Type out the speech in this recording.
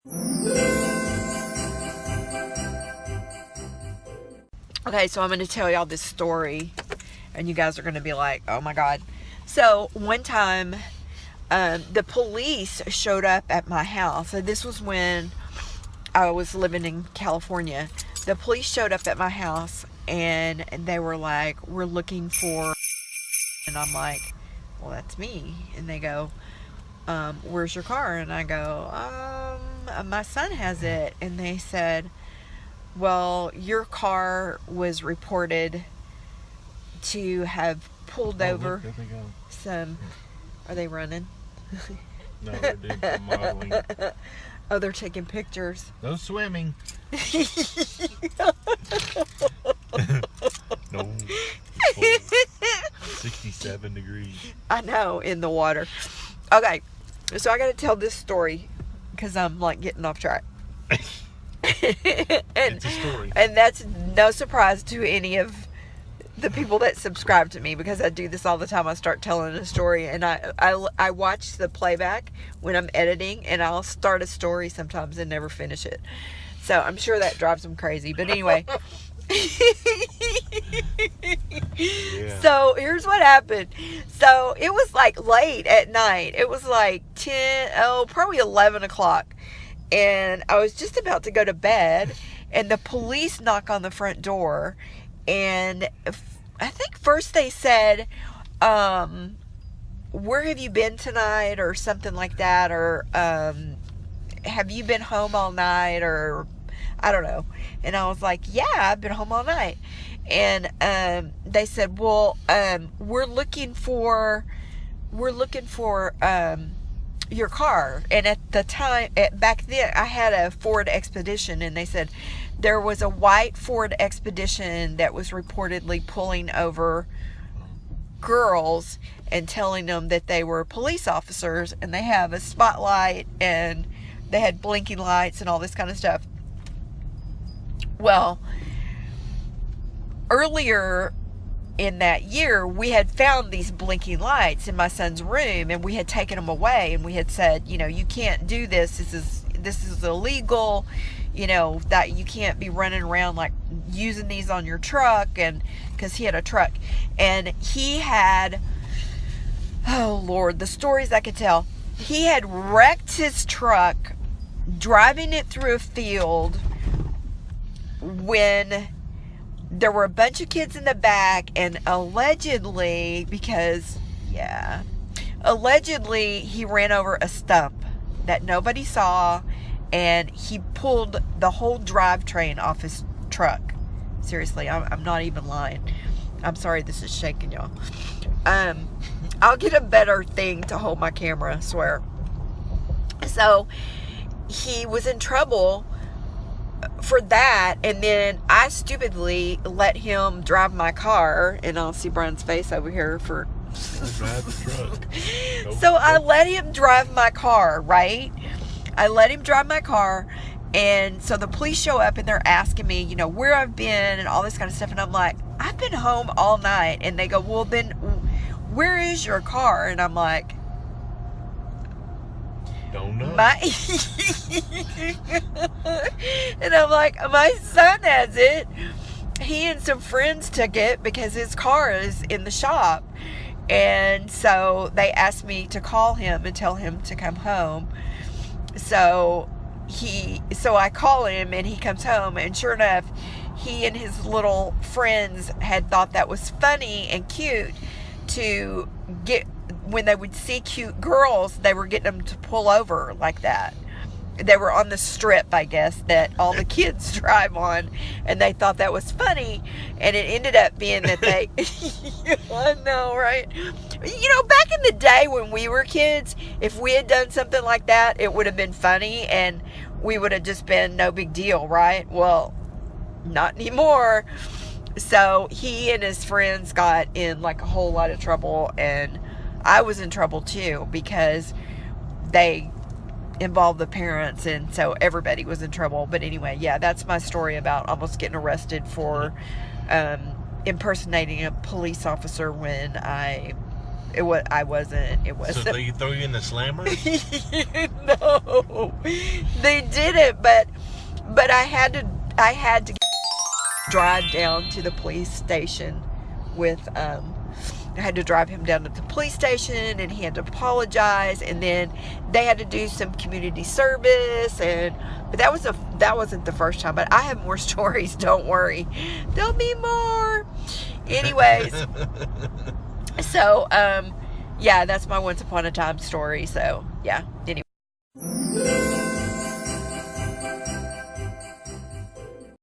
Okay, so I'm going to tell y'all this story, and you guys are going to be like, oh my God. So, one time, the police showed up at my house, and this was when I was living in California. The police showed up at my house, and they were like, we're looking for, and I'm like, well, that's me. And they go, where's your car? And I go, my son has it. And they said, well, your car was reported to have pulled over there they go. some. Are they running? No, they're doing some modeling. Oh, they're taking pictures. No swimming. No. It's 67 degrees. I know, in the water. Okay, so I got to tell this story because I'm like getting off track. It's a story. And that's no surprise to any of the people that subscribe to me, because I do this all the time. I start telling a story, and I watch the playback when I'm editing, and I'll start a story sometimes and never finish it. So I'm sure that drives them crazy. But anyway. Yeah. So here's what happened. So it was like late at night. It was like probably 11 o'clock. And I was just about to go to bed, and the police knock on the front door. And I think first they said, where have you been tonight, or something like that, or have you been home all night, or I don't know. And I was like, yeah, I've been home all night. And they said, well, we're looking for your car. And at the time, back then, I had a Ford Expedition, and they said there was a white Ford Expedition that was reportedly pulling over girls and telling them that they were police officers, and they have a spotlight, and they had blinking lights and all this kind of stuff. Well, earlier in that year, we had found these blinking lights in my son's room, and we had taken them away, and we had said, you can't do this. This is illegal. That you can't be running around like using these on your truck, and because he had a truck, and he had, oh Lord, the stories I could tell. He had wrecked his truck driving it through a field when there were a bunch of kids in the back, and allegedly he ran over a stump that nobody saw, and he pulled the whole drivetrain off his truck. Seriously, I'm not even lying. I'm sorry this is shaking, y'all. I'll get a better thing to hold my camera, I swear. So he was in trouble for that, and then I stupidly let him drive my car, and I'll see Brian's face over here for Drive the truck. Nope. So I let him drive my car, right? I let him drive my car, and so the police show up, and they're asking me, where I've been and all this kind of stuff, and I'm like, I've been home all night. And they go, well, then where is your car? And I'm like, Don't know. And I'm like, my son has it. He and some friends took it because his car is in the shop. And so they asked me to call him and tell him to come home. So I call him, and he comes home, and sure enough, he and his little friends had thought that was funny and cute to get, when they would see cute girls, they were getting them to pull over like that. They were on the strip, I guess, that all the kids drive on, and they thought that was funny, and it ended up being that they, I know, right? Back in the day when we were kids, if we had done something like that, it would have been funny, and we would have just been no big deal, right? Well, not anymore. So he and his friends got in like a whole lot of trouble, and I was in trouble too, because they involved the parents, and so everybody was in trouble. But anyway, yeah, that's my story about almost getting arrested for impersonating a police officer when I wasn't. So they throw you in the slammer? They didn't, but I had to drive down to the police station with I had to drive him down to the police station, and he had to apologize, and then they had to do some community service, but that wasn't the first time. But I have more stories, don't worry, there'll be more. Anyways, so yeah, that's my once upon a time story. So yeah, anyway.